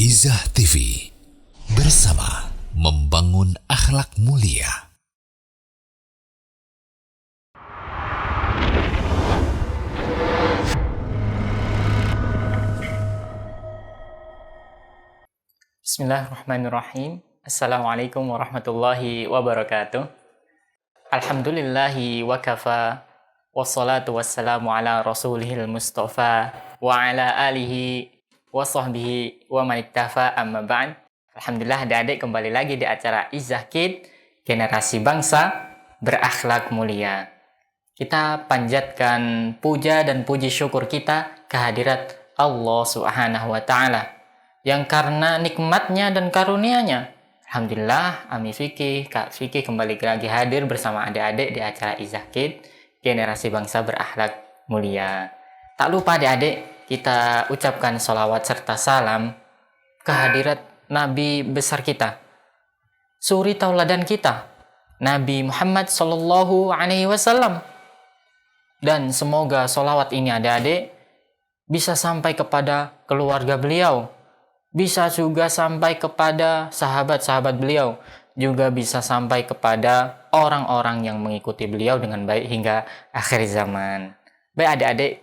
Izah TV bersama membangun akhlak mulia. Bismillahirrahmanirrahim. Assalamualaikum warahmatullahi wabarakatuh. Alhamdulillahi wa kafa, wassalatu wassalamu ala rasulihil mustafa wa ala alihi wa sahbihi wa man iktafa, amma ba'd. Alhamdulillah, adik-adik kembali lagi di acara Izah Kid, generasi bangsa berakhlak mulia. Kita panjatkan puja dan puji syukur kita kehadirat Allah Subhanahu wa ta'ala, yang karena nikmatnya dan karunia-Nya, alhamdulillah, Ami Fikih, Kak Fikih kembali lagi hadir bersama adik-adik di acara Izah Kid, generasi bangsa berakhlak mulia. Tak lupa adik-adik, kita ucapkan sholawat serta salam kehadirat Nabi besar kita, suri tauladan kita, Nabi Muhammad Sallallahu Alaihi Wasallam. Dan semoga sholawat ini adik-adik bisa sampai kepada keluarga beliau, bisa juga sampai kepada sahabat-sahabat beliau, juga bisa sampai kepada orang-orang yang mengikuti beliau dengan baik hingga akhir zaman. Baik adik-adik,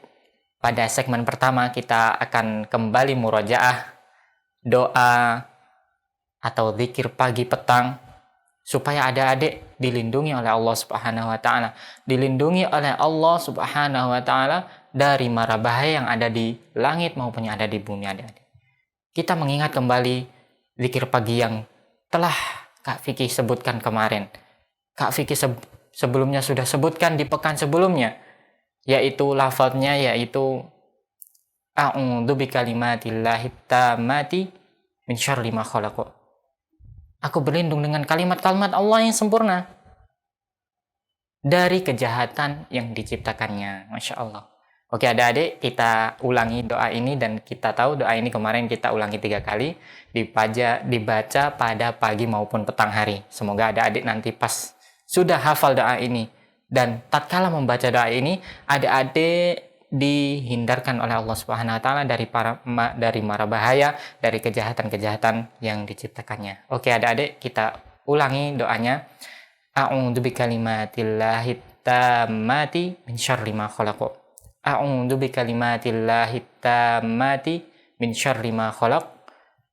pada segmen pertama kita akan kembali murojaah doa atau zikir pagi petang, supaya adik-adik dilindungi oleh Allah Subhanahu wa ta'ala, dilindungi oleh Allah Subhanahu wa ta'ala dari mara bahaya yang ada di langit maupun yang ada di bumi adik-adik. Kita mengingat kembali zikir pagi yang telah Kak Fikih sebutkan kemarin. Kak Fikih sebelumnya sudah sebutkan di pekan sebelumnya, yaitu lafadznya yaitu a'udzu bikalimatillahi tammati min syarri ma khalaq. Aku berlindung dengan kalimat-kalimat Allah yang sempurna dari kejahatan yang diciptakannya. Masya Allah. Oke adik-adik, kita ulangi doa ini, dan kita tahu doa ini kemarin kita ulangi 3 kali, dibaca pada pagi maupun petang hari. Semoga adik-adik nanti pas sudah hafal doa ini, dan tatkala membaca doa ini, adik-adik dihindarkan oleh Allah Subhanahu wa ta'ala dari mara bahaya, dari kejahatan-kejahatan yang diciptakannya. Oke adik-adik, kita ulangi doanya. A'udzu bikalimatillahi tammati min syarri ma khalaq. A'udzu bikalimatillahi tammati min syarri ma khalaq.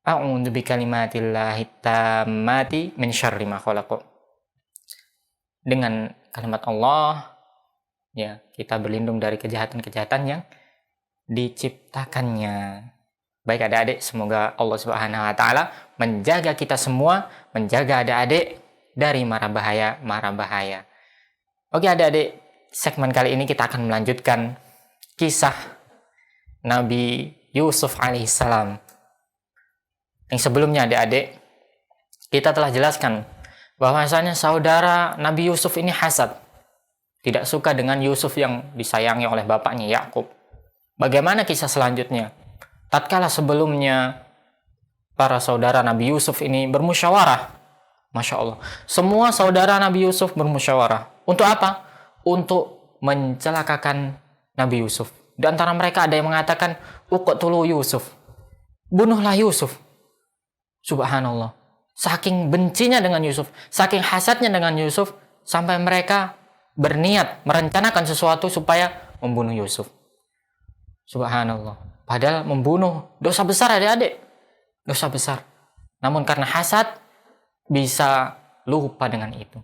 A'udzu bikalimatillahi tammati min syarri ma khalaq. Dengan kalimat Allah, ya, kita berlindung dari kejahatan-kejahatan yang diciptakannya. Baik adik-adik, semoga Allah Subhanahu wa ta'ala menjaga kita semua, menjaga adik-adik dari mara bahaya. Oke adik-adik, segmen kali ini kita akan melanjutkan kisah Nabi Yusuf alaihissalam. Yang sebelumnya adik-adik, kita telah jelaskan bahwasanya saudara Nabi Yusuf ini hasad, tidak suka dengan Yusuf yang disayangi oleh bapaknya Yakub. Bagaimana kisah selanjutnya? Tatkala sebelumnya para saudara Nabi Yusuf ini bermusyawarah, Masya Allah, semua saudara Nabi Yusuf bermusyawarah. Untuk apa? Untuk mencelakakan Nabi Yusuf. Di antara mereka ada yang mengatakan, uqtulu Yusuf, bunuhlah Yusuf. Subhanallah, saking bencinya dengan Yusuf, saking hasadnya dengan Yusuf, sampai mereka berniat merencanakan sesuatu supaya membunuh Yusuf. Subhanallah, padahal membunuh dosa besar adik-adik, dosa besar. Namun karena hasad bisa lupa dengan itu,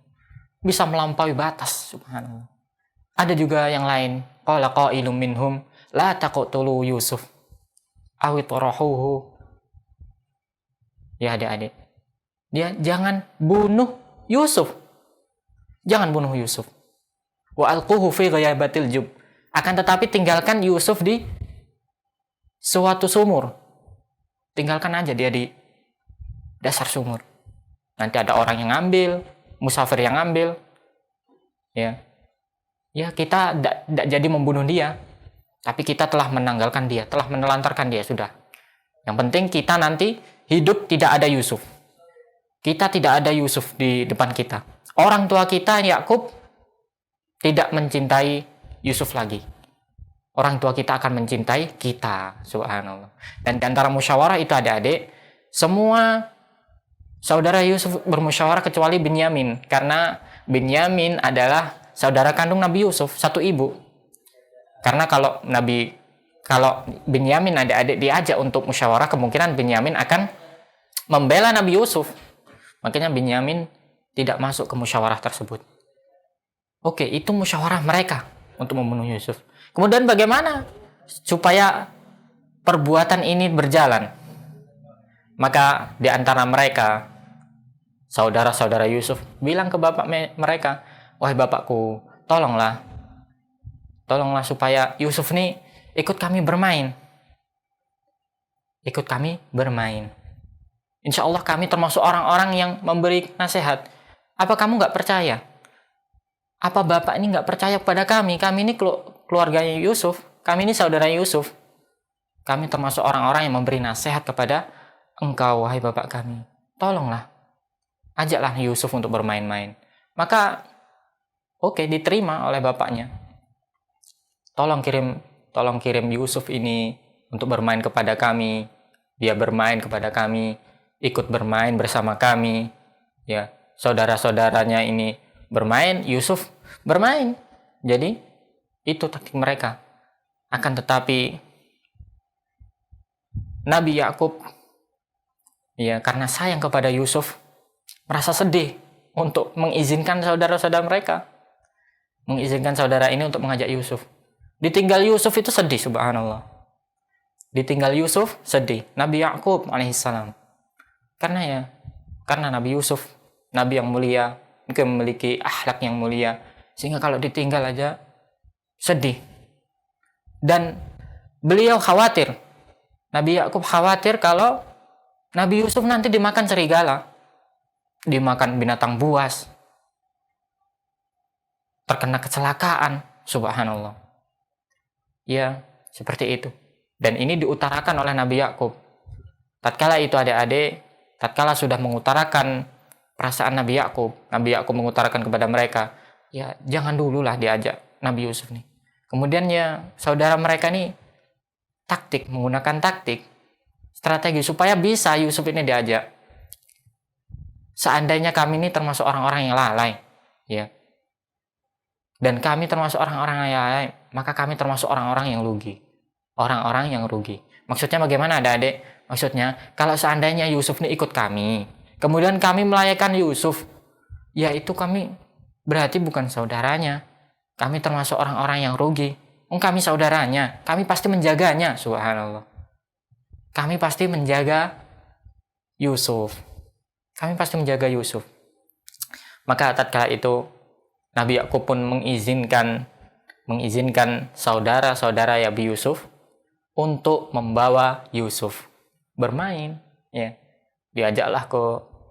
bisa melampaui batas. Subhanallah. Ada juga yang lain, qala qailum minhum la taqtulu Yusuf aw tarahuhu. Ya adik-adik, dia jangan bunuh Yusuf, jangan bunuh Yusuf. Wa alquhu fi ghayabatil jub. Akan tetapi tinggalkan Yusuf di suatu sumur. Tinggalkan aja dia di dasar sumur. Nanti ada orang yang ngambil, musafir yang ngambil. Ya kita tidak jadi membunuh dia, tapi kita telah menanggalkan dia, telah menelantarkan dia, sudah. Yang penting kita nanti hidup tidak ada Yusuf. Kita tidak ada Yusuf di depan kita. Orang tua kita Yakub tidak mencintai Yusuf lagi. Orang tua kita akan mencintai kita. Subhanallah. Dan di antara musyawarah itu adik-adik, Semua saudara Yusuf bermusyawarah kecuali Binyamin, karena Binyamin adalah saudara kandung Nabi Yusuf, satu ibu. Karena kalau Binyamin adik-adik diajak untuk musyawarah, kemungkinan Binyamin akan membela Nabi Yusuf. Makanya Binyamin tidak masuk ke musyawarah tersebut. Oke, itu musyawarah mereka untuk membunuh Yusuf. Kemudian bagaimana supaya perbuatan ini berjalan? Maka di antara mereka, saudara-saudara Yusuf bilang ke bapak mereka, wahai bapakku, tolonglah supaya Yusuf nih ikut kami bermain. Insya Allah kami termasuk orang-orang yang memberi nasihat. Apa kamu nggak percaya? Apa bapak ini nggak percaya kepada kami? Kami ini keluarganya Yusuf. Kami ini saudara Yusuf. Kami termasuk orang-orang yang memberi nasihat kepada engkau, wahai bapak kami. Tolonglah, ajaklah Yusuf untuk bermain-main. Maka, oke, diterima oleh bapaknya. Tolong kirim Yusuf ini untuk bermain kepada kami. Dia bermain kepada kami, ikut bermain bersama kami. Ya, saudara-saudaranya ini bermain, Yusuf bermain. Jadi itu taktik mereka. Akan tetapi Nabi Yakub, ya, karena sayang kepada Yusuf, merasa sedih untuk mengizinkan saudara-saudara mereka, mengizinkan saudara ini untuk mengajak Yusuf. Ditinggal Yusuf itu sedih, subhanallah. Ditinggal Yusuf sedih. Nabi Yakub alaihissalam. Karena Nabi Yusuf, Nabi yang mulia, mungkin memiliki akhlak yang mulia, sehingga kalau ditinggal aja sedih. Dan beliau khawatir, Nabi Yakub khawatir kalau Nabi Yusuf nanti dimakan serigala, dimakan binatang buas, terkena kecelakaan, subhanallah. Ya, seperti itu. Dan ini diutarakan oleh Nabi Yakub. Tatkala itu adik-adik, tatkala sudah mengutarakan perasaan Nabi Yakub mengutarakan kepada mereka, ya jangan dululah diajak Nabi Yusuf nih. Kemudian ya saudara mereka nih menggunakan taktik, strategi supaya bisa Yusuf ini diajak. Seandainya kami ini termasuk orang-orang yang lalai, ya, dan kami termasuk orang-orang yang lalai, maka kami termasuk orang-orang yang rugi. Maksudnya bagaimana adik-adik? Maksudnya kalau seandainya Yusuf ini ikut kami, kemudian kami melayakkan Yusuf, ya itu kami berarti bukan saudaranya. Kami termasuk orang-orang yang rugi. Kami saudaranya, kami pasti menjaganya, subhanallah. Kami pasti menjaga Yusuf. Maka tatkala itu Nabi Yakub pun mengizinkan saudara-saudara Nabi Yusuf untuk membawa Yusuf bermain, ya. Diajaklah ke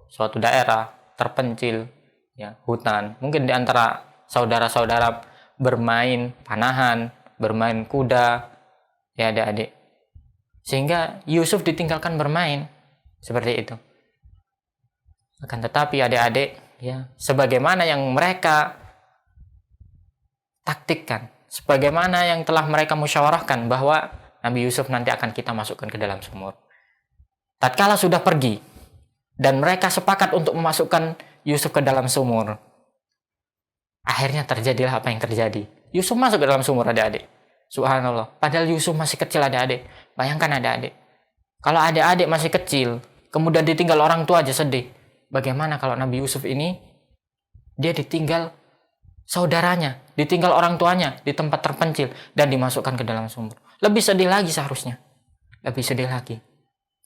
suatu daerah terpencil, ya, hutan. Mungkin di antara saudara-saudara bermain panahan, bermain kuda, ya adik-adik. Sehingga Yusuf ditinggalkan bermain seperti itu. Akan tetapi adik-adik, ya, sebagaimana yang mereka taktikkan, sebagaimana yang telah mereka musyawarahkan bahwa Nabi Yusuf nanti akan kita masukkan ke dalam sumur. Tatkala sudah pergi dan mereka sepakat untuk memasukkan Yusuf ke dalam sumur, akhirnya terjadilah apa yang terjadi. Yusuf masuk ke dalam sumur, adik-adik. Subhanallah. Padahal Yusuf masih kecil, adik-adik. Bayangkan adik-adik, kalau adik-adik masih kecil, kemudian ditinggal orang tua aja sedih. Bagaimana kalau Nabi Yusuf ini, dia ditinggal saudaranya, ditinggal orang tuanya di tempat terpencil dan dimasukkan ke dalam sumur. Lebih sedih lagi seharusnya.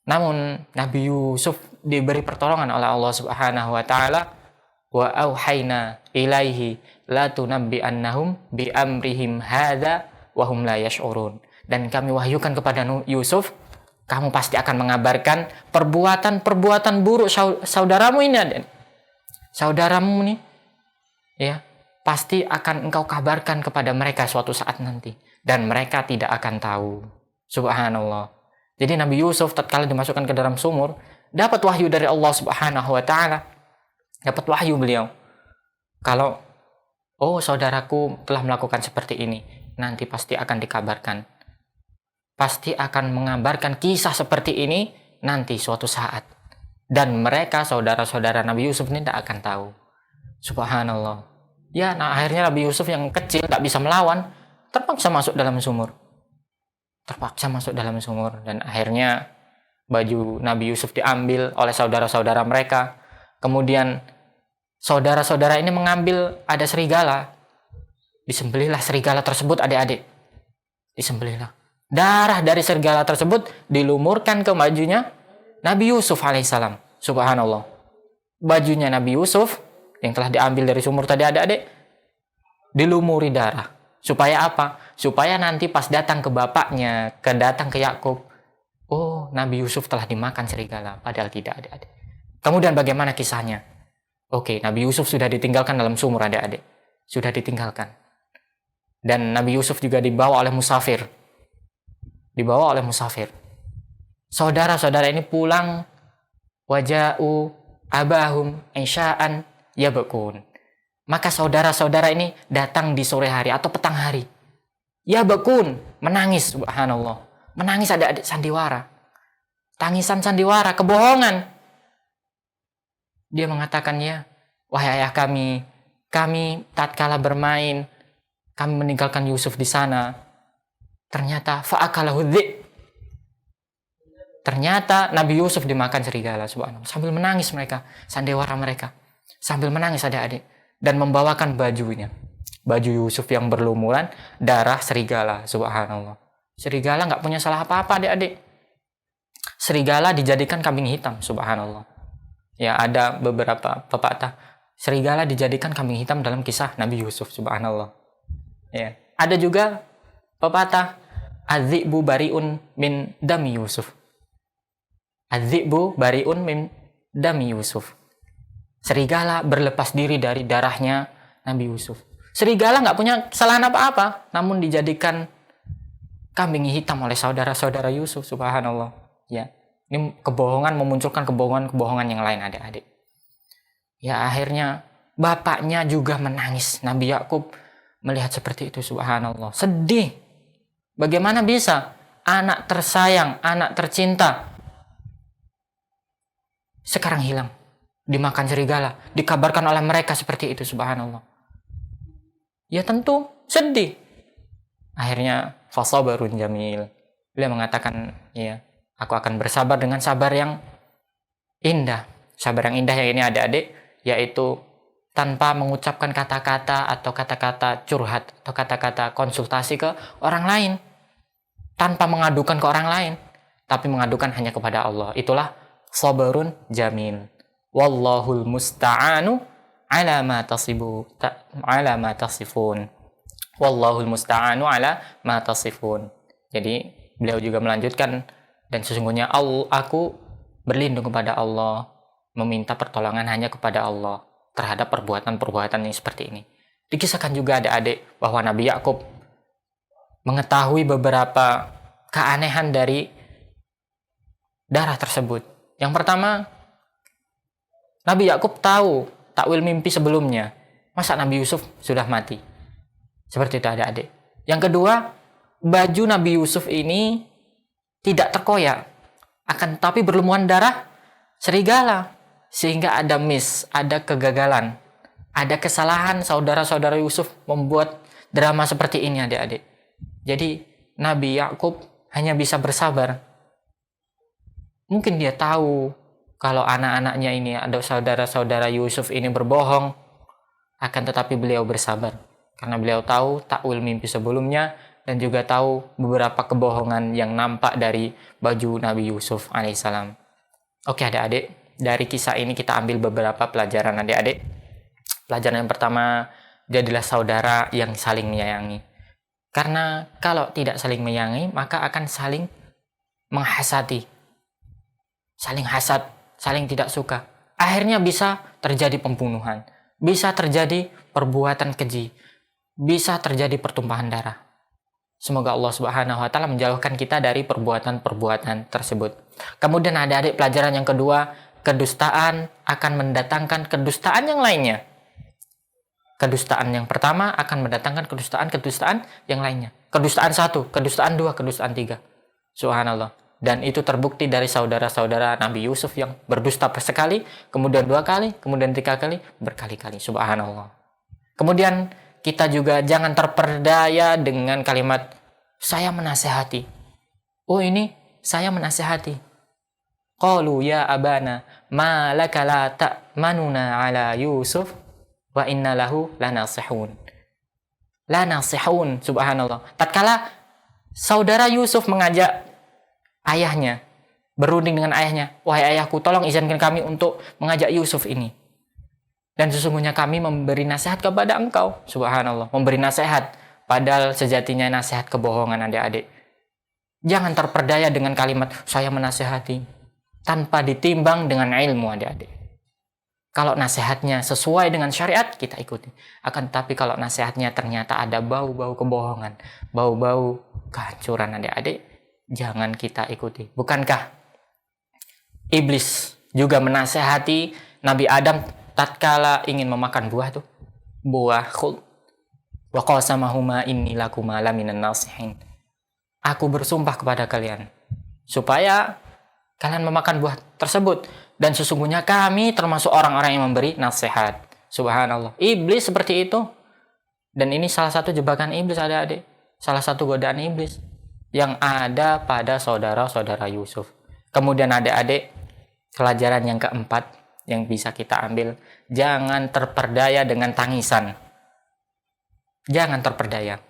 Namun Nabi Yusuf diberi pertolongan oleh Allah Subhanahu wa taala. Wa auhayna ilaihi la tunabbi'annahum bi amrihim hadza wa hum la yash'urun. Dan kami wahyukan kepada Yusuf, kamu pasti akan mengabarkan perbuatan buruk saudaramu ini. Saudaramu nih, ya, pasti akan engkau kabarkan kepada mereka suatu saat nanti, dan mereka tidak akan tahu. Subhanallah. Jadi Nabi Yusuf tatkala dimasukkan ke dalam sumur, dapat wahyu dari Allah Subhanahu wa taala. Dapat wahyu beliau. Kalau saudaraku telah melakukan seperti ini, nanti pasti akan dikabarkan. Pasti akan mengabarkan kisah seperti ini nanti suatu saat. Dan mereka saudara-saudara Nabi Yusuf ini tidak akan tahu. Subhanallah. Ya, nah akhirnya Nabi Yusuf yang kecil tak bisa melawan, terpaksa masuk dalam sumur. Dan akhirnya baju Nabi Yusuf diambil oleh saudara-saudara mereka. Kemudian saudara-saudara ini mengambil ada serigala. Disembelihlah serigala tersebut, adik-adik. Disembelihlah. Darah dari serigala tersebut dilumurkan ke bajunya Nabi Yusuf alaihissalam. Subhanallah. Bajunya Nabi Yusuf yang telah diambil dari sumur tadi, adik-adik, dilumuri darah. Supaya apa? Supaya nanti pas datang ke bapaknya, datang ke Yakub, oh, Nabi Yusuf telah dimakan serigala. Padahal tidak, adik-adik. Kemudian bagaimana kisahnya? Oke, Nabi Yusuf sudah ditinggalkan dalam sumur, adik-adik. Sudah ditinggalkan. Dan Nabi Yusuf juga dibawa oleh musafir. Saudara-saudara ini pulang, waja'u abahum insya'an yabakun. Maka saudara-saudara ini datang di sore hari atau petang hari. Yabakun, menangis, subhanallah. Menangis, adik-adik, sandiwara. Tangisan sandiwara, kebohongan. Dia mengatakan, ya, wahai ayah kami tatkala bermain, kami meninggalkan Yusuf di sana. Ternyata fa'akalahu dzib. Ternyata Nabi Yusuf dimakan serigala, subhanallah. Sambil menangis mereka, sandiwara mereka. Sambil menangis, adik-adik. Dan membawakan bajunya. Baju Yusuf yang berlumuran darah serigala, subhanallah. Serigala nggak punya salah apa-apa, adik-adik. Serigala dijadikan kambing hitam, subhanallah. Ya, ada beberapa pepatah. Serigala dijadikan kambing hitam dalam kisah Nabi Yusuf, subhanallah. Ya. Ada juga pepatah, az-zi'bu bari'un min dami Yusuf. Az-zi'bu bari'un min dami Yusuf. Serigala berlepas diri dari darahnya Nabi Yusuf. Serigala nggak punya kesalahan apa-apa, namun dijadikan kambing hitam oleh saudara-saudara Yusuf, subhanallah. Ya, ini kebohongan memunculkan kebohongan yang lain, adik-adik. Ya, akhirnya bapaknya juga menangis. Nabi Yakub melihat seperti itu, subhanallah. Sedih. Bagaimana bisa anak tersayang, anak tercinta sekarang hilang, dimakan serigala, dikabarkan oleh mereka seperti itu, subhanallah. Ya tentu sedih. Akhirnya fasabarun jamil. Beliau mengatakan, ya, aku akan bersabar dengan sabar yang indah. Sabar yang indah yang ini, adik-adik, yaitu tanpa mengucapkan kata-kata atau kata-kata curhat atau kata-kata konsultasi ke orang lain. Tanpa mengadukan ke orang lain, tapi mengadukan hanya kepada Allah. Itulah sabarun jamil. Wallahul musta'anu ala ma tasifun. Wallahul musta'anu ala ma tasifun. Jadi beliau juga melanjutkan, dan sesungguhnya aku berlindung kepada Allah, meminta pertolongan hanya kepada Allah terhadap perbuatan-perbuatan yang seperti ini. Dikisahkan juga adik-adik bahwa Nabi Yakub mengetahui beberapa keanehan dari darah tersebut. Yang pertama, Nabi Yakub tahu takwil mimpi sebelumnya. Masa Nabi Yusuf sudah mati? Seperti itu, adik-adik. Yang kedua, baju Nabi Yusuf ini tidak terkoyak, akan tetapi berlumuran darah serigala. Sehingga ada ada kegagalan, ada kesalahan saudara-saudara Yusuf membuat drama seperti ini, adik-adik. Jadi Nabi Yakub hanya bisa bersabar. Mungkin dia tahu kalau anak-anaknya ini, ada saudara-saudara Yusuf ini berbohong, akan tetapi beliau bersabar. Karena beliau tahu takwil mimpi sebelumnya, dan juga tahu beberapa kebohongan yang nampak dari baju Nabi Yusuf alaihissalam. Oke, adik-adik, dari kisah ini kita ambil beberapa pelajaran, adik-adik. Pelajaran yang pertama, jadilah saudara yang saling menyayangi. Karena kalau tidak saling menyayangi, maka akan saling menghasati. Saling hasad, saling tidak suka. Akhirnya bisa terjadi pembunuhan, bisa terjadi perbuatan keji, bisa terjadi pertumpahan darah. Semoga Allah Subhanahu wa taala menjauhkan kita dari perbuatan-perbuatan tersebut. Kemudian ada adik pelajaran yang kedua, kedustaan akan mendatangkan kedustaan yang lainnya. Kedustaan yang pertama akan mendatangkan kedustaan yang lainnya. Kedustaan 1, kedustaan 2, kedustaan 3. Subhanallah. Dan itu terbukti dari saudara-saudara Nabi Yusuf yang berdusta sekali, kemudian 2 kali, kemudian 3 kali, berkali-kali. Subhanallah. Kemudian kita juga jangan terperdaya dengan kalimat saya menasehati. Oh, ini saya menasehati. Qalu ya abana ma laka la ta'manuna ala Yusuf wa inna lahu lanasihun. Lanasihun, subhanallah. Tatkala saudara Yusuf mengajak ayahnya, berunding dengan ayahnya, wahai ayahku, tolong izinkan kami untuk mengajak Yusuf ini. Dan sesungguhnya kami memberi nasihat kepada engkau, subhanallah, memberi nasihat, padahal sejatinya nasihat kebohongan adik-adik. Jangan terperdaya dengan kalimat saya menasihati, tanpa ditimbang dengan ilmu adik-adik. Kalau nasihatnya sesuai dengan syariat, kita ikuti. Akan tetapi kalau nasihatnya ternyata ada bau-bau kebohongan, bau-bau kehancuran adik-adik, jangan kita ikuti. Bukankah iblis juga menasehati Nabi Adam tatkala ingin memakan buah tuh? Buah khuld. Wa qasamahuma inni lakuma laminan nasihin. Aku bersumpah kepada kalian supaya kalian memakan buah tersebut, dan sesungguhnya kami termasuk orang-orang yang memberi nasihat. Subhanallah. Iblis seperti itu. Dan ini salah satu jebakan iblis adik-adik. Salah satu godaan iblis yang ada pada saudara-saudara Yusuf. Kemudian adik-adik, pelajaran yang keempat yang bisa kita ambil, jangan terperdaya dengan tangisan. Jangan terperdaya.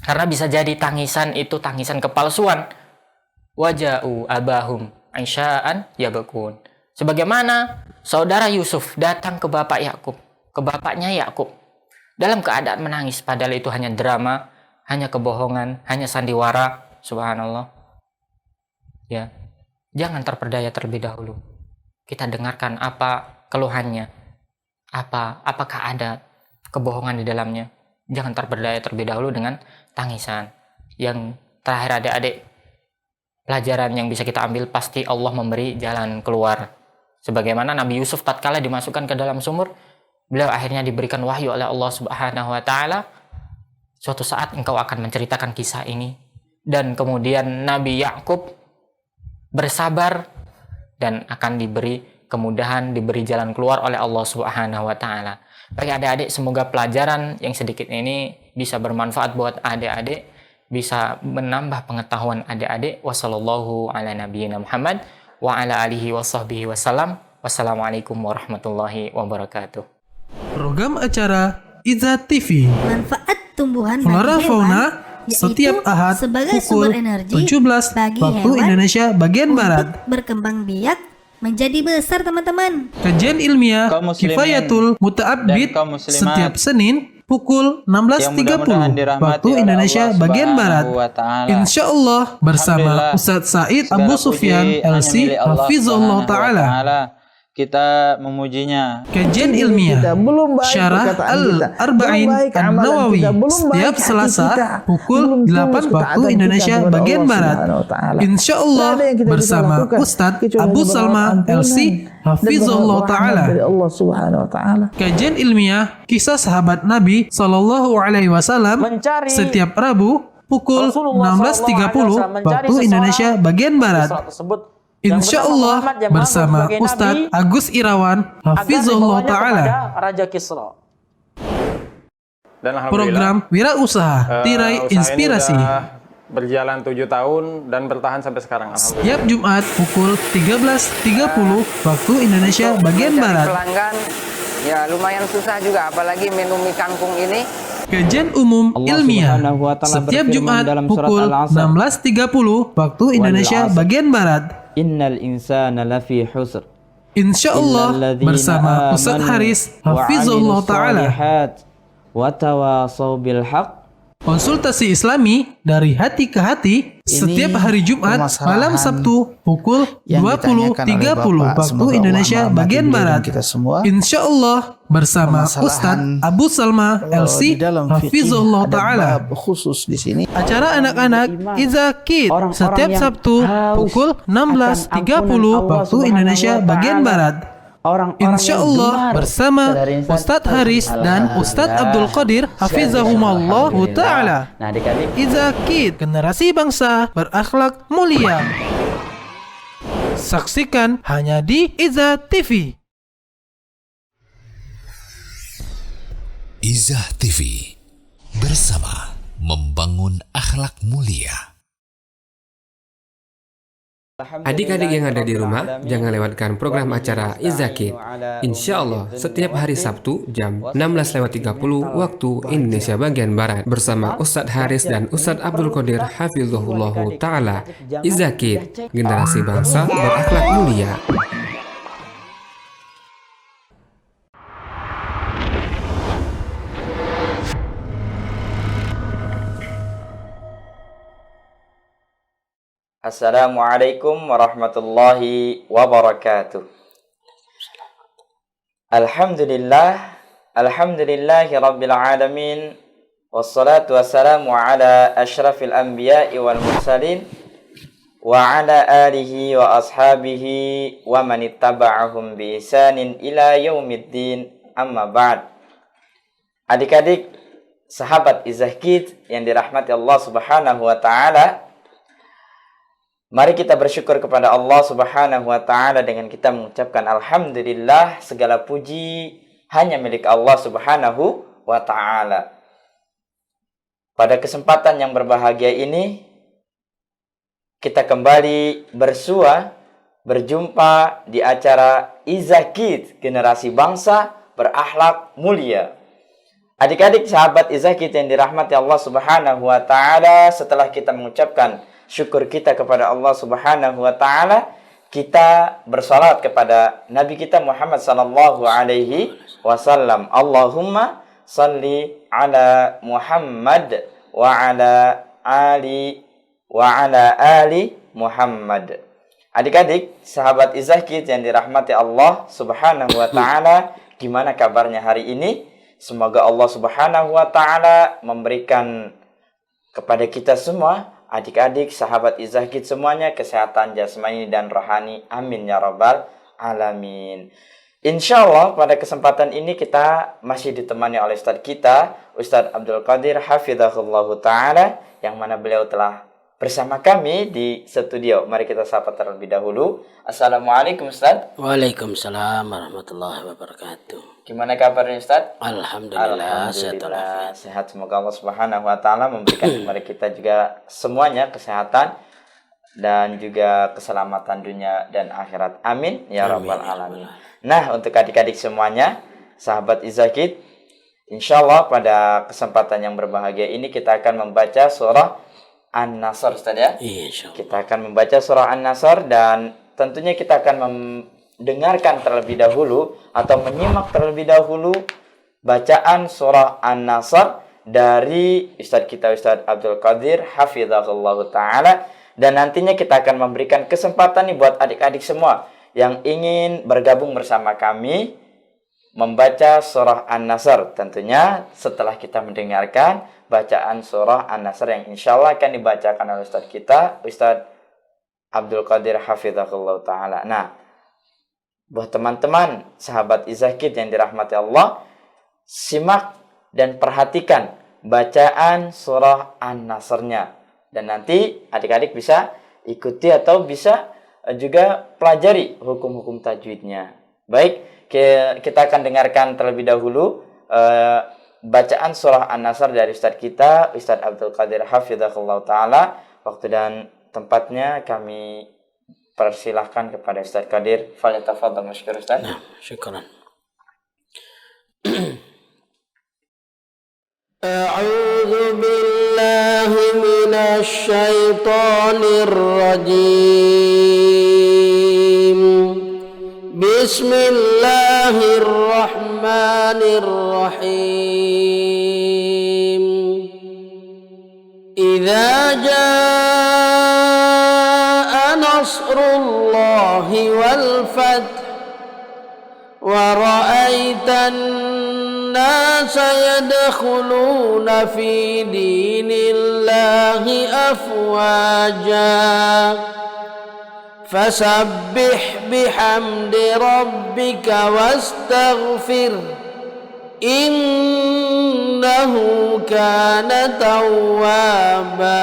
Karena bisa jadi tangisan itu tangisan kepalsuan. Waja'u abahum aisya'an yabakun. Sebagaimana saudara Yusuf datang ke bapak Yakub, ke bapaknya Yakub, dalam keadaan menangis, padahal itu hanya drama, hanya kebohongan, hanya sandiwara. Subhanallah. Ya, jangan terperdaya terlebih dahulu. Kita dengarkan apa keluhannya, apakah ada kebohongan di dalamnya. Jangan terperdaya terlebih dahulu dengan tangisan. Yang terakhir adik-adik, pelajaran yang bisa kita ambil, pasti Allah memberi jalan keluar. Sebagaimana Nabi Yusuf tatkala dimasukkan ke dalam sumur, beliau akhirnya diberikan wahyu oleh Allah Subhanahu wa taala, suatu saat engkau akan menceritakan kisah ini. Dan kemudian Nabi Yakub bersabar dan akan diberi kemudahan, diberi jalan keluar oleh Allah Subhanahu wa taala. Bagi adik-adik, semoga pelajaran yang sedikit ini bisa bermanfaat buat adik-adik, bisa menambah pengetahuan adik-adik. Wassallallahu ala nabiyyina Muhammad wa ala alihi wa sahbihi wasallam. Wassalamualaikum warahmatullahi wabarakatuh. Program acara Izzat TV. Manfaat tumbuhan Flora bagi Fauna hewan, setiap yaitu Ahad sebagai pukul sumber energi 17 bagi waktu hewan Indonesia bagian untuk Barat. berkembang biak menjadi besar, teman-teman. Kajian ilmiah Kaum muslimin Kifayatul Muta'abbid dan kaum muslimat setiap Senin pukul yang 16.30 mudah-mudahan dirahmati waktu oleh Indonesia Allah bagian Barat. Subhanahu wa ta'ala. Insya Allah bersama Alhamdulillah, Ustadz Said segala Abu puji Sufyan hanya LC milik Allah Hafizullah Subhanahu wa Ta'ala. Kita memujinya. Kajian ilmiah Syarah Al-Arba'in An-Nawawi setiap Selasa pukul 8 waktu Indonesia bagian Barat. Insya Allah bersama Ustadz Abu Salma LC Hafizullah Ta'ala. Kajian ilmiah Kisah Sahabat Nabi Sallallahu Alaihi Wasallam setiap Rabu pukul 16.30 waktu Indonesia bagian Barat. Insya Allah bersama Ustadz Agus Irawan Hafizullah Ta'ala. Raja Kisra. Dan Program Wirausaha Tirai usaha ini Inspirasi udah berjalan 7 tahun dan bertahan sampai sekarang. Alhamdulillah. setiap Jumat pukul 13.30 waktu Indonesia bagian Mencari Barat. pelanggan ya lumayan susah juga, apalagi menu mie kangkung ini. Kajian umum Allah ilmiah Subhanahu wa ta'ala setiap berfirman Jumat dalam surat pukul Al-Asr. 16.30 waktu Indonesia Asr. bagian Barat. Innal insana lafi husr. Insya Allah bersama Ustadz Haris Hafizullah Ta'ala. Wa tawasaw bil haq. Konsultasi Islami dari hati ke hati setiap hari Jumat malam Sabtu pukul 20.30 waktu Indonesia bagian Barat. Insya Allah bersama Ustadz Abu Salma LC Hafizullah Ta'ala. Khusus di sini Acara anak-anak Izzat Kids Orang-orang setiap yang Sabtu haus pukul akan 16.30 ampunan Allah waktu Indonesia Subhanahu wa bagian ta'ala. Barat. Orang-orang Insya yang Allah gemar bersama dari insan Ustadz tersebut. Haris dan Ustadz Abdul Qadir Hafizahumallahu Alhamdulillah. Ta'ala. Nah, adik-adik, Izzat Kids, generasi bangsa berakhlak mulia. Saksikan hanya di Izzah TV. Izzah TV, bersama membangun akhlak mulia. Adik-adik yang ada di rumah, jangan lewatkan program acara Izzah Kids. Insya Allah, setiap hari Sabtu jam 16.30 waktu Indonesia bagian Barat bersama Ustadz Haris dan Ustadz Abdul Qadir Hafizahullah Ta'ala. Izzah Kids, generasi bangsa berakhlak mulia. Assalamualaikum warahmatullahi wabarakatuh. Alhamdulillahi rabbil alamin. Wassalatu wassalamu ala ashrafil anbiya'i wal mursalin wa ala alihi wa ashabihi wa man ittaba'ahum bi ihsanin ila yaumiddin, amma ba'd. Adik-adik, sahabat Izzah Kids yang dirahmati Allah Subhanahu wa taala, mari kita bersyukur kepada Allah Subhanahu wa taala dengan kita mengucapkan alhamdulillah, segala puji hanya milik Allah Subhanahu wa taala. Pada kesempatan yang berbahagia ini, kita kembali berjumpa di acara Izzah Kids, generasi bangsa berakhlak mulia. Adik-adik sahabat Izzah Kids yang dirahmati Allah Subhanahu wa taala, setelah kita mengucapkan syukur kita kepada Allah Subhanahu wa taala, kita bersalat kepada Nabi kita Muhammad sallallahu alaihi wasallam. Allahumma salli ala Muhammad wa ala ali Muhammad. Adik-adik sahabat Izzah Kids yang dirahmati Allah Subhanahu wa taala, gimana kabarnya hari ini? Semoga Allah Subhanahu wa taala memberikan kepada kita semua, adik-adik, sahabat Izzah Kids semuanya, kesehatan jasmani dan rohani. Amin ya rabbal alamin. Insya Allah pada kesempatan ini kita masih ditemani oleh Ustadz kita, Ustadz Abdul Qadir Hafizahullah Ta'ala, yang mana beliau telah bersama kami di studio. Mari kita sapa terlebih dahulu. Assalamualaikum Ustadz. Waalaikumsalam warahmatullahi wabarakatuh. Gimana kabarnya Ustadz? Alhamdulillah, sehat. Semoga Allah Subhanahu wa taala memberikan kepada kita juga semuanya kesehatan dan juga keselamatan dunia dan akhirat. Amin ya rabbal alamin. Nah, untuk adik-adik semuanya, sahabat Izzah Kids, insyaallah pada kesempatan yang berbahagia ini kita akan membaca surah An-Nasr, Ustaz ya. Insyaallah. Kita akan membaca surah An-Nasr dan tentunya kita akan dengarkan terlebih dahulu atau menyimak terlebih dahulu bacaan surah An-Nasr dari Ustadz kita, Ustadz Abdul Qadir Hafizahullah Ta'ala. Dan nantinya kita akan memberikan kesempatan nih buat adik-adik semua yang ingin bergabung bersama kami membaca surah An-Nasr. Tentunya setelah kita mendengarkan bacaan surah An-Nasr yang insya Allah akan dibacakan oleh Ustadz kita, Ustadz Abdul Qadir Hafizahullah Ta'ala. Nah, buat teman-teman sahabat Izzah Kids yang dirahmati Allah, simak dan perhatikan bacaan surah An-Nasr-nya. Dan nanti adik-adik bisa ikuti atau bisa juga pelajari hukum-hukum tajwidnya. Baik, kita akan dengarkan terlebih dahulu bacaan surah An-Nasr dari Ustadz kita, Ustadz Abdul Qadir Hafizahullah Ta'ala. Waktu dan tempatnya kami persilahkan kepada Ustadz Qadir. Falyatafadhal masykur Ustadz. Nah, syukran. A'udzu billahi minasy syaithanir rajim. Bismillahirrahmanirrahim. Idza jaa nasrullahi wal fath wa ra'aitan nasa yadkhuluna fi dinillahi afwaja fasabbih bihamdi rabbika wastaghfir innahu kana tawwaba.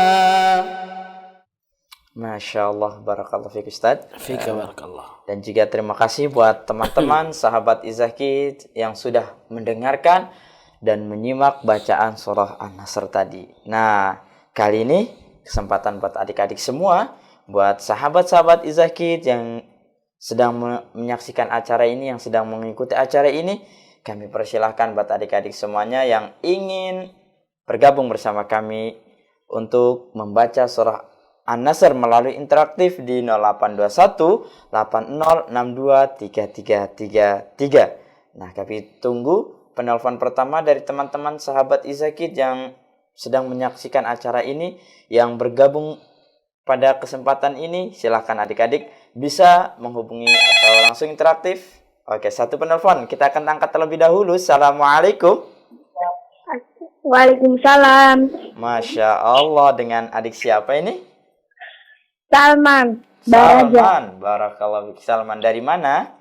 Masya Allah, barakallahu fiik Ustaz. Fika barakallah. Dan juga terima kasih buat teman-teman sahabat Izakid yang sudah mendengarkan dan menyimak bacaan surah An-Nasr tadi. Nah, kali ini kesempatan buat adik-adik semua, buat sahabat-sahabat Izakid yang sedang menyaksikan acara ini, yang sedang mengikuti acara ini, kami persilahkan buat adik-adik semuanya yang ingin bergabung bersama kami untuk membaca surah An-Nasr melalui interaktif di 0821 8062 3333. Nah, kami tunggu penelpon pertama dari teman-teman sahabat Izakid yang sedang menyaksikan acara ini, yang bergabung pada kesempatan ini. Silahkan adik-adik bisa menghubungi atau langsung interaktif. Oke, satu penelpon kita akan angkat terlebih dahulu. Assalamualaikum. Waalaikumsalam. Masya Allah, dengan adik siapa ini? Salman. Salman, barakallahu fiik. Salman dari mana?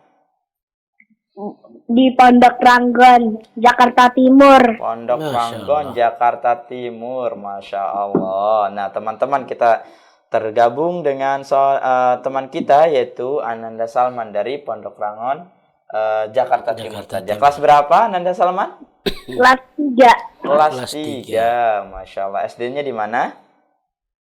Di Pondok Ranggon, Jakarta Timur. Pondok Ranggon, Jakarta Timur. Masya Allah. Nah, teman-teman, kita tergabung dengan teman kita yaitu Ananda Salman dari Pondok Ranggon, Jakarta Timur. Kelas berapa Ananda Salman? Kelas 3. Kelas 3. Masya Allah. SD-nya di mana?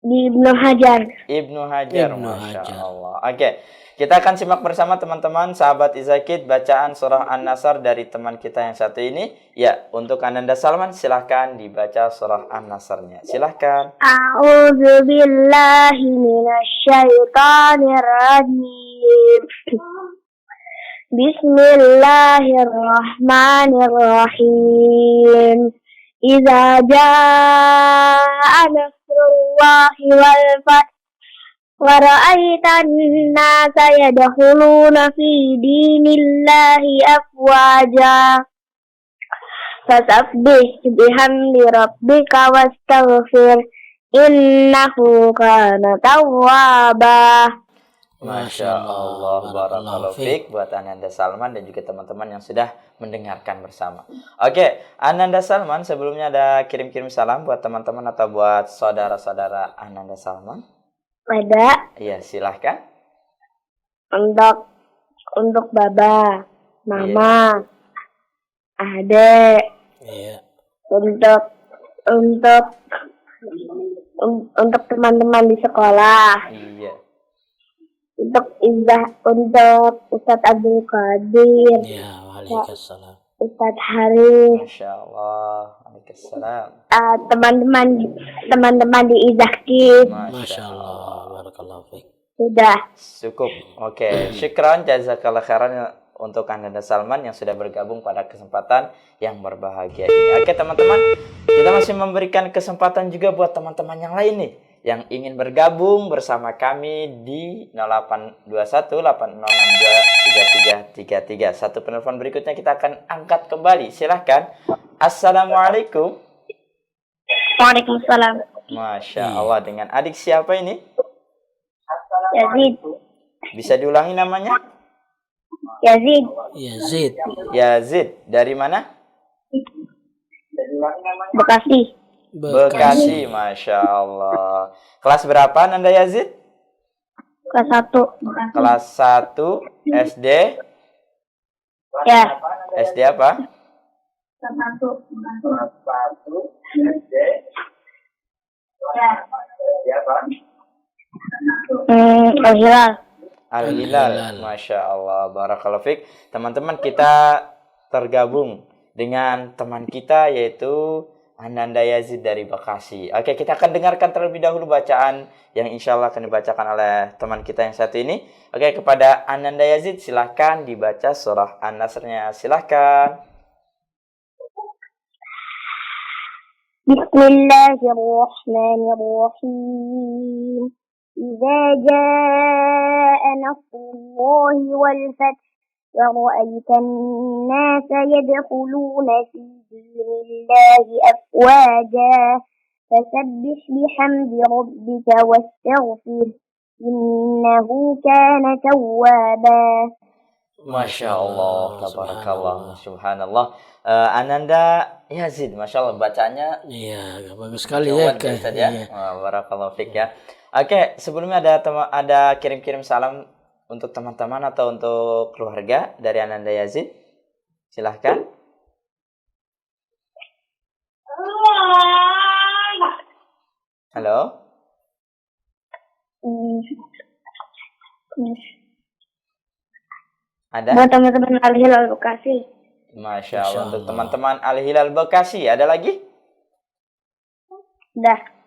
Di Ibnu Hajar. Ibnu Hajar, Masya Allah. Oke, kita akan simak bersama teman-teman sahabat Izakid bacaan surah An-Nasr dari teman kita yang satu ini. Ya, untuk Ananda Salman silahkan dibaca surah An-Nasrnya. Silahkan. A'udzu billahi minasyaitonir rajim. Bismillahirrahmanirrahim. Idza jaa nasrullahi wal fath wa ra'aitan nasa yadkhuluna fi dinillahi afwaja fasabbih bihamdi rabbika wastaghfir innahu kana tawwaba. Masya Allah, barakallahu fiik buat Ananda Salman dan juga teman-teman yang sudah mendengarkan bersama. Oke, Ananda Salman, sebelumnya ada kirim-kirim salam buat teman-teman atau buat saudara-saudara Ananda Salman? Ada. Iya, silahkan. Untuk Baba, Mama, Adek. Iya. Untuk teman-teman di sekolah. Iya. Untuk Ustadz Abdul Qadir. Ya, waalaikumsalam. Ustadz Haris. Masya Allah, waalaikumsalam. Teman-teman di Izakid. Masya Allah, barakallahu fiik. Sudah. Cukup. Oke, syukran jazakallah khairan untuk Ananda Salman yang sudah bergabung pada kesempatan yang berbahagia ini. Oke, teman-teman, kita masih memberikan kesempatan juga buat teman-teman yang lain nih yang ingin bergabung bersama kami di 0821 8062 3333. Satu penelpon berikutnya kita akan angkat kembali. Silahkan. Assalamualaikum. Waalaikumsalam. Masya Allah, dengan adik siapa ini? Yazid. Bisa diulangi namanya? Yazid. Yazid. Dari mana? Bekasi. Bekasi, Masya Allah. Kelas berapa Nanda Yazid? Kelas 1. Kelas 1 SD? Ya. SD apa? Kelas 1. SD. Ya. Al-Hilal. Al-Hilal. Masya Allah, barakallahu fiik. Teman-teman, kita tergabung dengan teman kita yaitu Ananda Yazid dari Bekasi. Oke, kita akan dengarkan terlebih dahulu bacaan yang insya Allah akan dibacakan oleh teman kita yang satu ini. Oke, kepada Ananda Yazid silahkan dibaca surah An-Nasrnya. Silahkan. Bismillahirrahmanirrahim. Idza jaa nasrullahi wal fath ورأيت الناس يدخلون في دين الله أفواجا فسبح بحمد ربك واستغفر إنه كان توابا. Masya Allah, tabarakallah, subhanallah. Ananda Yazid, Masya Allah, bacanya iya, bagus sekali ya. Barakallahu fiik ya. Oke, sebelumnya ada kirim-kirim salam untuk teman-teman atau untuk keluarga dari Ananda Yazid. Silahkan. Halo. Ada? Buat teman-teman Al-Hilal Bekasi. Masya Allah. Untuk teman-teman Al-Hilal Bekasi, ada lagi?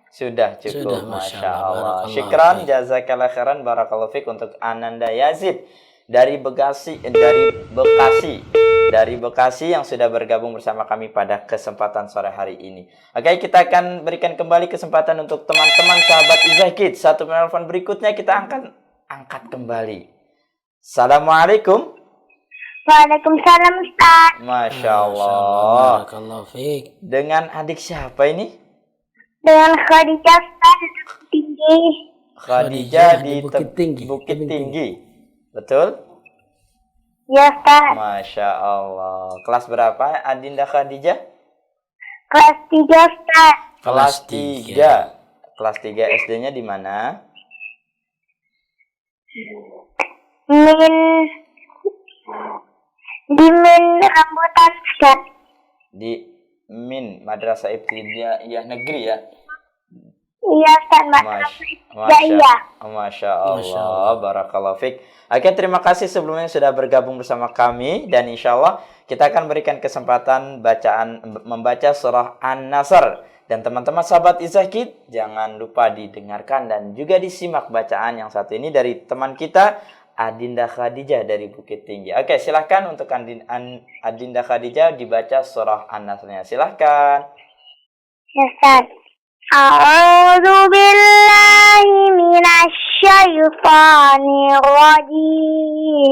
Sudah cukup. Masya Allah. Syukran, jazakallah khairan, barakallahu fiik untuk Ananda Yazid dari Bekasi yang sudah bergabung bersama kami pada kesempatan sore hari ini. Oke, kita akan berikan kembali kesempatan untuk teman-teman sahabat Izakid. Satu penelpon berikutnya kita akan angkat kembali. Assalamualaikum. Waalaikumsalam, Ustaz. Masya Allah. Barakallahu fiik. Dengan adik siapa ini? Dengan Khadijah, Ustaz, di Bukit Tinggi. Khadijah di Bukit Tinggi. Betul? Ya, Ustaz. Masya Allah. Kelas berapa Adinda Khadijah? Kelas 3, Ustaz. Kelas 3. Kelas 3 SD-nya di mana? Di Min Rambutan, Ustaz. Di Min Madrasah Ibtidaiyah Negeri ya? Iya, Ustaz. Masya Allah. Barakallahu fiik. Oke, terima kasih sebelumnya sudah bergabung bersama kami. Dan insya Allah kita akan berikan kesempatan membaca surah An-Nasr. Dan teman-teman sahabat Izakid, jangan lupa didengarkan dan juga disimak bacaan yang satu ini dari teman kita, Adinda Khadijah dari Bukit Tinggi. Oke, silahkan untuk Adinda Khadijah dibaca surah An-Nasr-nya. Silahkan. Ya, Ustaz. A'udzu billahi minasy syaithanir rajim.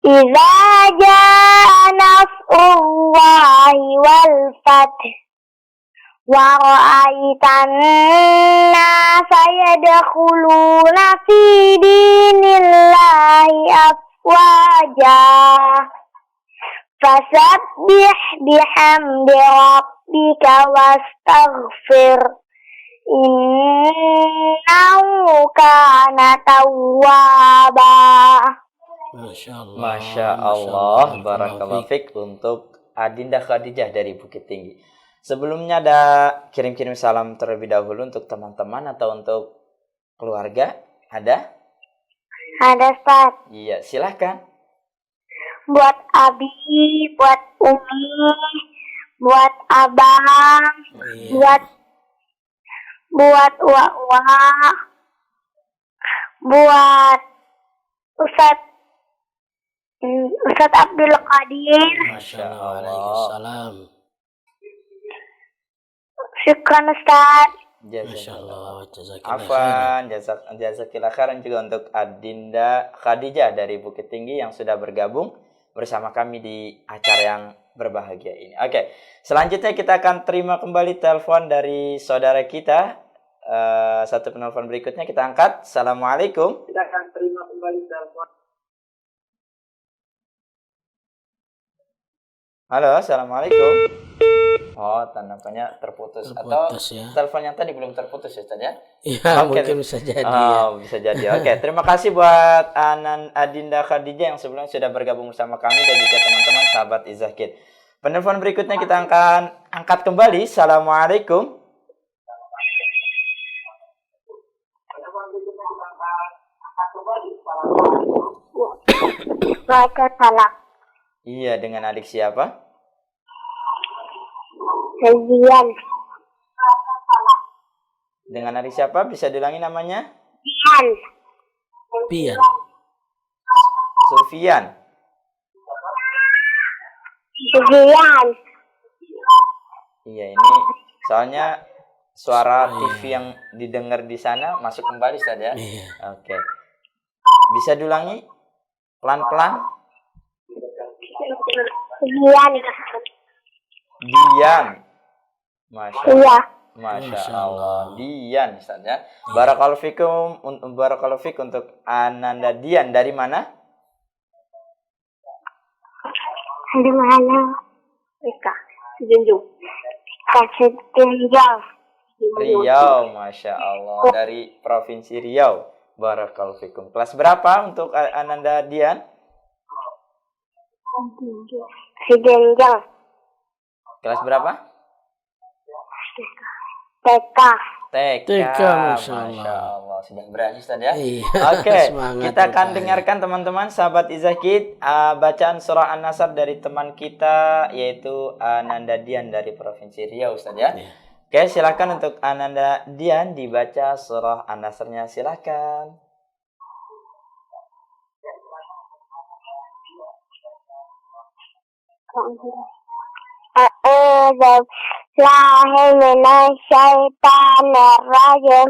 Idza jaa nasrullahi wal fath wa ra'aitan nasa yadkhuluna fi dinillahi afwaja fasabbih bihamdi rabbika wastaghfir innahu kana tawwaba. Masya Allah. Barakallahu fiik untuk Adinda Khadijah dari Bukit Tinggi. Sebelumnya ada kirim-kirim salam terlebih dahulu untuk teman-teman atau untuk keluarga? Ada? Ada, Ustaz. Iya, silahkan. Buat Abi, buat Umi, buat Abang, buat Uwa, buat Ustaz Abdul Qadir. Masya Allah. Waalaikumsalam. Syukran, Ustaz. Masya Allah. Afwan, jazakillah khairan juga untuk Adinda Khadijah dari Bukit Tinggi yang sudah bergabung bersama kami di acara yang berbahagia ini. Oke, selanjutnya kita akan terima kembali telepon dari saudara kita. Satu penelpon berikutnya kita angkat. Assalamualaikum. Kita akan terima kembali telepon. Halo, assalamualaikum. Oh, tandanya terputus. Atau ya. Telepon yang tadi belum terputus ya, Ustaz ya? Iya, mungkin bisa jadi. Bisa jadi. Oke, terima kasih buat Adinda Khadijah yang sebelumnya sudah bergabung bersama kami dan juga teman-teman sahabat Izakid. Penelpon berikutnya kita akan angkat kembali. Assalamualaikum. Waalaikumsalam. Iya, dengan adik siapa? Dian. Dengan adik siapa? Bisa diulangi namanya? Pian. Sufian. Iya, ini soalnya suara TV yang didengar di sana masuk kembali saja. Iya. Oke. Bisa diulangi pelan-pelan? Dian. Masya Allah. Dian, Ustaz ya. Barakallahu fikum untuk Ananda Dian dari mana? Dari mana? Ika, Junjung. Kasih tinggal. Riau, Masya Allah. Dari Provinsi Riau. Barakallahu fikum. Kelas berapa untuk Ananda Dian? Sejenjang. Kelas berapa? TK. TK, Masya Masya Allah. Allah. Sudah berani Ustaz ya? Iya, Oke, semangat kita akan rupanya. dengarkan teman-teman sahabat Izakid bacaan surah An-Nasr dari teman kita yaitu Ananda Dian dari Provinsi Riau Ustaz ya. Iya. Oke, silakan untuk Ananda Dian dibaca surah An-Nasr-nya, silakan. A'udzu billahi minasyaitonir rajim.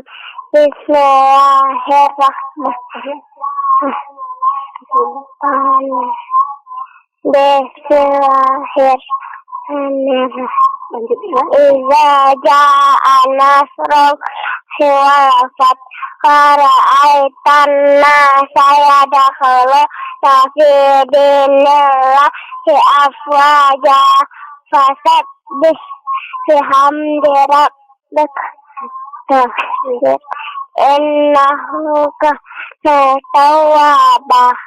Bismillahirrahmanirrahim. Iza ja'a nasrullahi wal fath fara'aitan nasa yadkhuluna fi dinillahi afwaja fasabbih bihamdi rabbika innahu kana tawwaba.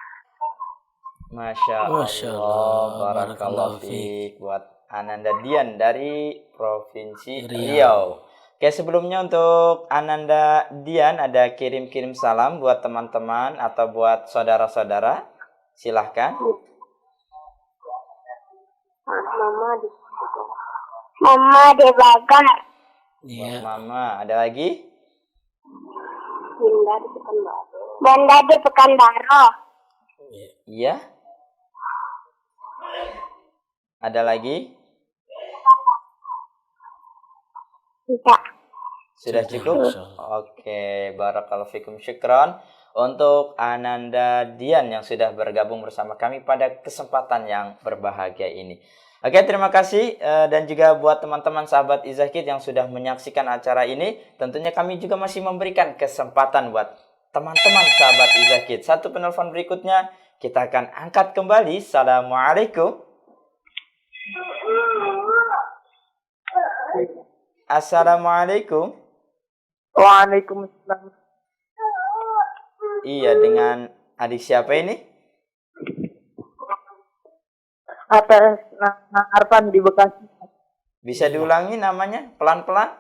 Masya Masya Allah, Allah. barakallahu Barakallahu fiik buat Ananda Dian dari Provinsi Riau. Riau. Oke, sebelumnya untuk Ananda Dian ada kirim-kirim salam buat teman-teman atau buat saudara-saudara. Silahkan. Mama di Bagar. Iya. Mama, ada lagi? Bunda di Pekanbaru. Iya. Ada lagi? Tidak. Sudah cukup? Masya Allah. Oke, barakallahu fikum, syukran untuk Ananda Dian yang sudah bergabung bersama kami pada kesempatan yang berbahagia ini. Oke, terima kasih dan juga buat teman-teman sahabat Izakid yang sudah menyaksikan acara ini. Tentunya kami juga masih memberikan kesempatan buat teman-teman sahabat Izakid. Satu penelpon berikutnya kita akan angkat kembali. Assalamualaikum. Assalamualaikum. Waalaikumsalam. Iya, dengan adik siapa ini? Atas nama Arfan di Bekasi. Bisa diulangi namanya pelan-pelan?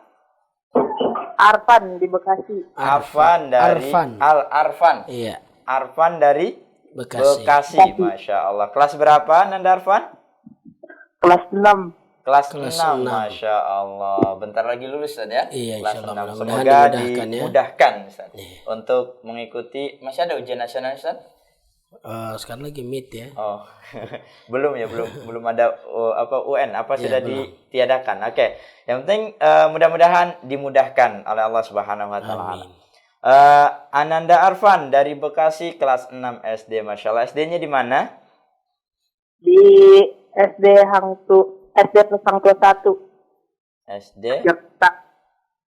Arfan di Bekasi. Arfan dari Arfan. Arfan. Iya. Arfan dari Bekasi. Bekasi. Masya Allah. Kelas berapa Nanda Arfan? Kelas 6. Kelas Kelas 6. 6. Masya Allah. Bentar lagi lulus Ustaz ya? Iya, Kelas insya Allah. 6. Mudah-mudahan Semoga dimudahkan ya. dimudahkan Ustaz. Iya. Untuk mengikuti. Masih ada ujian nasional Ustaz? Sekarang lagi meet ya. Oh, belum ya, belum ada UN apa Ya, sudah belum. ditiadakan. Oke. Yang penting mudah-mudahan dimudahkan oleh Allah Subhanahu wa taala. Amin. Ananda Arfan dari Bekasi kelas 6 SD. Masya Allah. SD-nya di mana? Di SD Hangtu, SD Pesangtua 1. SD. Jakarta.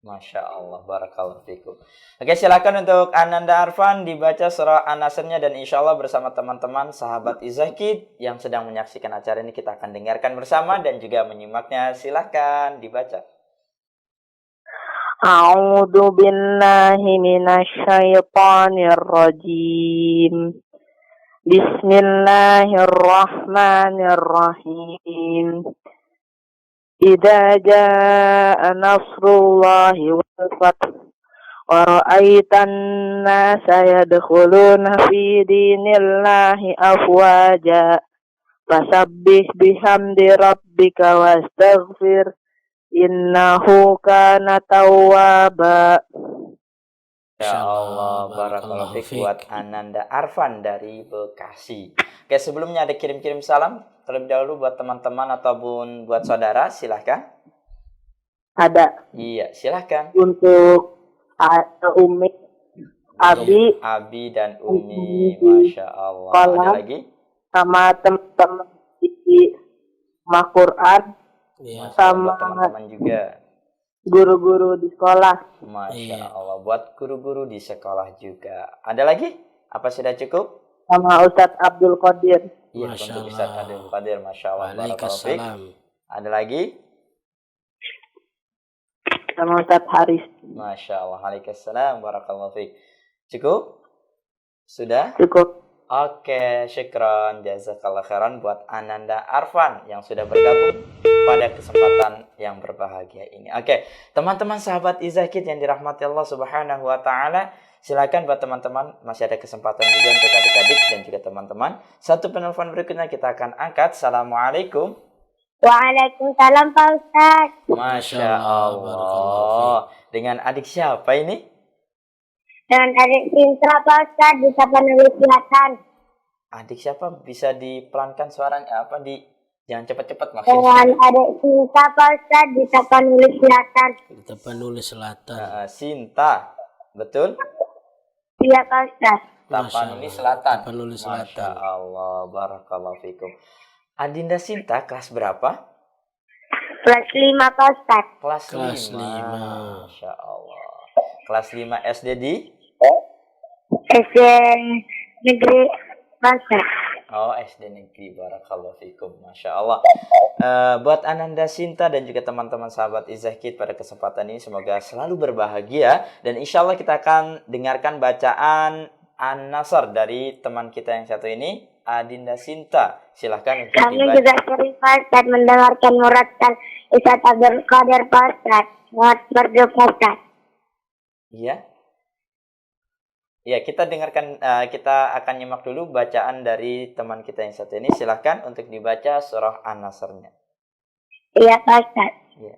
Masya Allah, barakallahu fikum. Oke, silakan untuk Ananda Arfan dibaca surah An-Nasr-nya dan insya Allah bersama teman-teman sahabat Izakid yang sedang menyaksikan acara ini kita akan dengarkan bersama dan juga menyimaknya. Silakan dibaca. A'udzu billahi minasyaitonir rajim. Bismillahirrahmanirrahim. Idza jaa nasrullahi wal fath wa ra'aitan nasa yadkhuluna fi dinillahi afwaja fasabbih bihamdi rabbika wastaghfir innahu kana tawwaba. Ya Allah, barakallahu fiik buat Ananda Arfan dari Bekasi. Oke, sebelumnya ada kirim-kirim salam terlebih dahulu buat teman-teman ataupun buat saudara, silahkan. Ada Iya, silahkan. untuk Umi, Abi, Abi dan Umi, Masya Allah. Ada lagi? sama teman-teman di Mahal Quran, Iya. sama Buat teman-teman juga. guru-guru di sekolah. Masya Allah, buat guru-guru di sekolah juga. Ada lagi? Apa sudah cukup? Sama Ustadz Abdul Qadir. Iya, Masya untuk Ustaz Allah. Abdul Qadir, Masya Allah. Barakallahu fiik. Waalaikumsalam. Ada lagi? bersama Ustadz Haris. Masya Allah. Waalaikumsalam. Barakallahu fiik. Cukup? Sudah? Cukup. Oke, syukron. Jazakallah khairan buat Ananda Arfan yang sudah bergabung pada kesempatan yang berbahagia ini. Oke, teman-teman sahabat Izakit yang dirahmati Allah Subhanahu wa taala, silakan buat teman-teman masih ada kesempatan juga untuk adik-adik dan juga teman-teman. Satu penelpon berikutnya kita akan angkat. Assalamualaikum. Waalaikumsalam Pak Ustaz. Masya Allah. Dengan adik siapa ini? Dan adik Sintra Pak Ustaz di Sapa Nulis Selatan. Adik siapa? Bisa dipelankan suaranya apa di? Jangan cepat-cepat maksudnya. Dengan adik Sinta Pak Ustaz di Sapa Nulis Selatan. Tapanuli Selatan. Sinta, betul? Iya Pak Ustaz. Tapanuli Selatan. Tapanuli Selatan. Masya Allah, barakallahu fikum. Adinda Sinta kelas berapa? Kelas 5 Pak Ustaz. Kelas 5. Masya Allah. Kelas 5 SD di? SD Negeri Pak Ustaz. Oh, SD Negeri. Barakallahu fikum. Masya Allah. Buat Ananda Sinta dan juga teman-teman sahabat Izakit pada kesempatan ini semoga selalu berbahagia. Dan insya Allah kita akan dengarkan bacaan An-Nasr dari teman kita yang satu ini, Adinda Sinta. Silahkan untuk Kami dibaca. juga sering Pak Ustaz mendengarkan murattal Ustaz Abdul Qadir Pak Ustaz. Muat berdoa Pak Ustaz. Iya. Ya, kita dengarkan, kita akan nyimak dulu bacaan dari teman kita yang satu ini. Silahkan untuk dibaca surah An-Nasr-nya. Iya Pak Ustaz. Iya.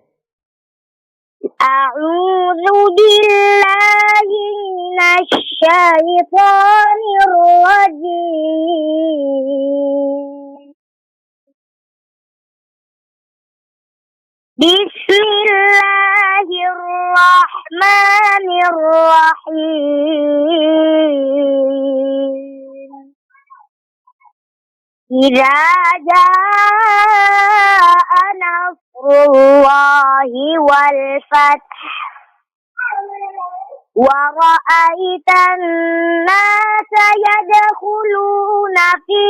A'udzu billahi minasy syaithanir rajim. Bismillahirrahmanirrahim. Idza jaa nasrullahi wal fath wa ra'aitan nasa yadkhuluna fi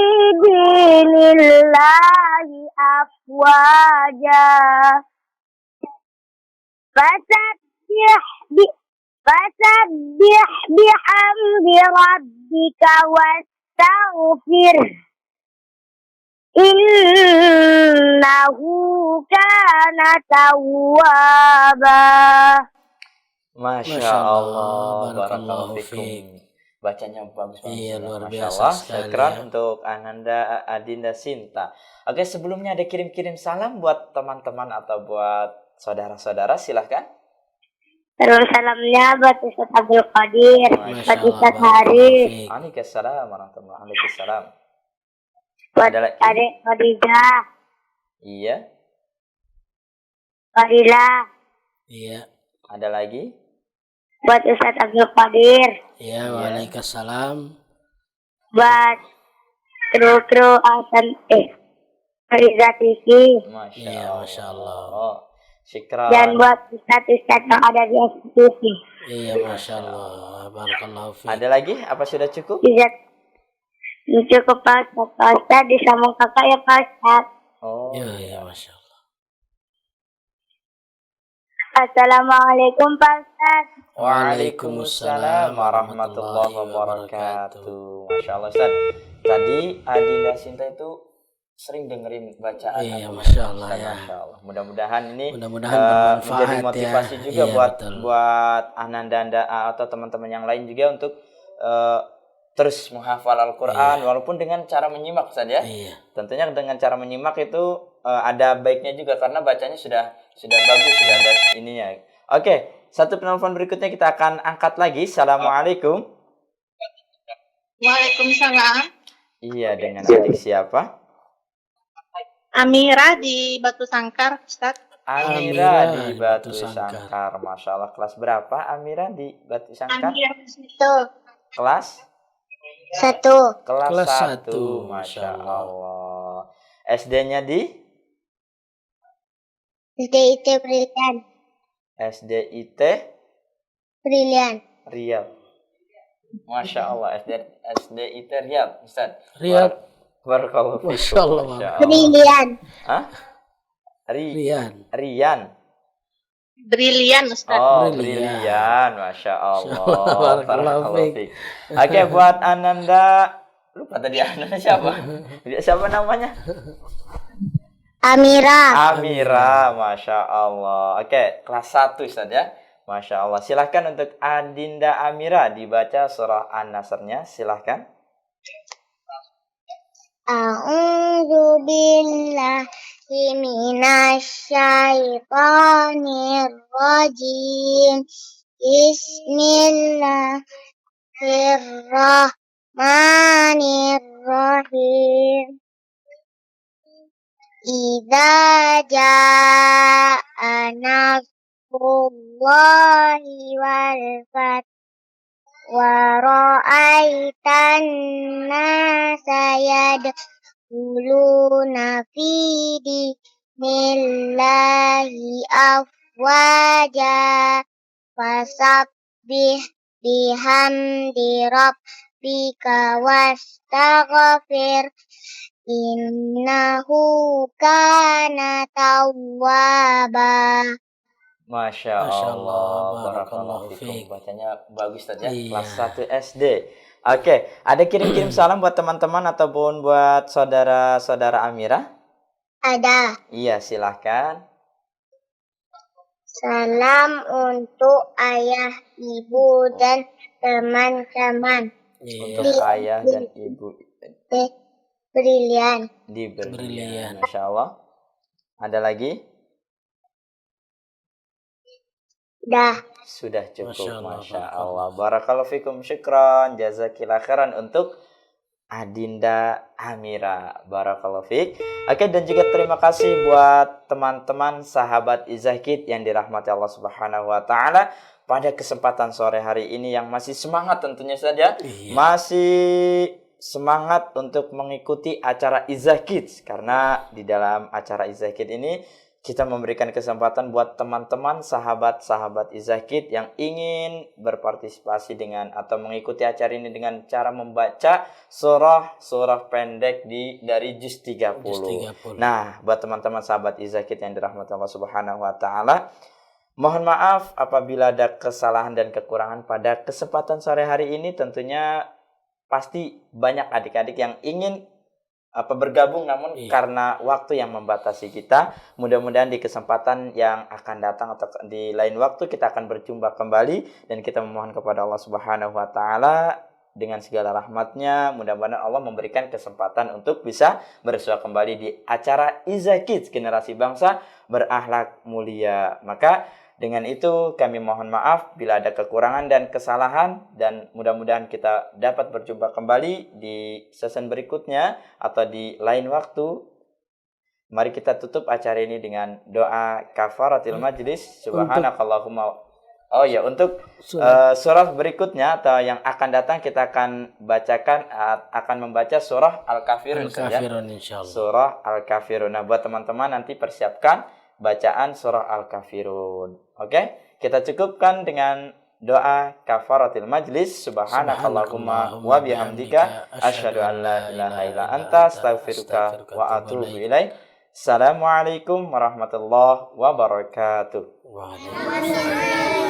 dinillahi afwaja fasabbih bihamdi rabbika wastaghfirh innahu kana tawwaba. Masya Allah, barakallahu fikum. Bacanya bagus banget. Iya, luar Masya biasa Allah. sekali, Syukran ya. untuk Ananda Adinda Sinta. Oke, sebelumnya ada kirim-kirim salam buat teman-teman atau buat saudara-saudara, silahkan. Terus salamnya buat Ustaz Abdul Qadir, buat Ustaz Haris, Waalaikumsalam warahmatullahi wabarakatuh. buat Ada lagi? adik Khadijah, Iya. Fadila, Iya. Ada lagi? buat Ustaz Abdul Qadir, Iya, waalaikumsalam. buat kru Riza TV, Masya Allah. Masya Allah. Oh, syukran. dan buat Ustaz yang ada di STV. Iya, Masya Allah. Barakallahu fiik. Ada lagi? Apa sudah cukup? Bisa cukup Pak Ustaz disambung kakak ya Pak Ustaz. Oh. Iya, Masya Allah. Assalamualaikum Pak Ustaz. Waalaikumsalam warahmatullahi wabarakatuh. Masya Allah Ustaz. Tadi Adinda Sinta itu sering dengerin bacaan. Iya, Masya Allah ya. Masya Allah. Mudah-mudahan ini bermanfaat menjadi motivasi ya. juga Iya, buat betul. buat Ananda atau teman-teman yang lain juga untuk terus menghafal Al-Quran walaupun dengan cara menyimak Ustaz ya. Iya. Tentunya dengan cara menyimak itu ada baiknya juga karena bacanya sudah bagus, sudah ada ininya. Oke, satu penelpon berikutnya kita akan angkat lagi. Assalamualaikum. Waalaikumsalam. Iya, dengan adik siapa? Amira di Batu Sangkar, Ustaz. Amira di Batu Sangkar. Masya Allah. Kelas berapa Amira di Batu Sangkar? Amira itu. Kelas? 1. Kelas 1. 1. Masya Allah. SD-nya di? SDIT Brilian. SDIT Brilian. Riyadh. Masya Allah. SDIT Riyadh, Ustaz. Riyadh. Barakallahu fikum. Masya Allah. Brilian. Hah? Rian. Rian. Brilian, Ustaz. Oh, Brilian. brilian. Masya Allah. Barakallahu Barakallahu fiik. fiik. Oke, buat Ananda. Lupa tadi Ananda siapa? Siapa namanya? Amira. Amira. Masya Allah. Oke, kelas 1 Ustaz ya. Masya Allah. Silahkan untuk Adinda Amira dibaca surah An-Nasr-nya. Silahkan. A'udzu billahi minasyaitonir rajim. Bismillahirrahmanirrahim. Idza jaa nasrullahi wal fath wa ra'aitan nasa yadkhuluna fi dinillahi afwaja fasabbih bihamdi rabbika wastaghfir innahu kana tawwaba. Masya Masya Allah. Allah, Barakallahu barakallahu fikum. fiik. Bacanya bagus saja. Iya. Kelas 1 SD. Oke, ada kirim-kirim salam buat teman-teman ataupun buat saudara-saudara Amira? Ada. Iya, silahkan. Salam untuk ayah, ibu, dan teman-teman. Iya. Untuk ayah dan ibu Brilian. di Brilian. Brilian. Masya Allah. Ada lagi? Dah. Sudah cukup. Masya Allah, Masya barakallah. Allah. Barakallahu fikum. Syukran. Jazakillah khairan untuk Adinda Amira. Barakallahu fik. Oke, dan juga terima kasih buat teman-teman sahabat Izakid yang dirahmati Allah Subhanahu wa taala pada kesempatan sore hari ini yang masih semangat tentunya saja. Iya. Masih semangat untuk mengikuti acara Izakid, karena di dalam acara Izakid ini kita memberikan kesempatan buat teman-teman sahabat-sahabat Izakid yang ingin berpartisipasi dengan atau mengikuti acara ini dengan cara membaca surah pendek dari juz 30. Juz 30. Nah, buat teman-teman sahabat Izakid yang dirahmati Allah Subhanahu wa taala, mohon maaf apabila ada kesalahan dan kekurangan pada kesempatan sore hari ini. Tentunya pasti banyak adik-adik yang ingin bergabung, namun karena waktu yang membatasi kita. Mudah-mudahan di kesempatan yang akan datang atau di lain waktu kita akan berjumpa kembali, dan kita memohon kepada Allah Subhanahu wa taala dengan segala rahmatnya, mudah-mudahan Allah memberikan kesempatan untuk bisa bersua kembali di acara Izakid, generasi bangsa berakhlak mulia. Maka dengan itu kami mohon maaf bila ada kekurangan dan kesalahan, dan mudah-mudahan kita dapat berjumpa kembali di season berikutnya atau di lain waktu. Mari kita tutup acara ini dengan doa kafaratil majlis. Subhanakallahumma. Oh ya, untuk surah berikutnya atau yang akan datang kita akan membaca surah Al-Kafirun saja. Insyaallah. Surah Al-Kafirun. Nah, buat teman-teman nanti persiapkan bacaan surah Al-Kafirun. Oke, kita cukupkan dengan doa kafaratil majlis. Subhanakallahumma wa bihamdika asyhadu an la ilaha illa anta astaghfiruka wa atubu ilaik. Assalamualaikum warahmatullahi wabarakatuh. Waalaikumsalam.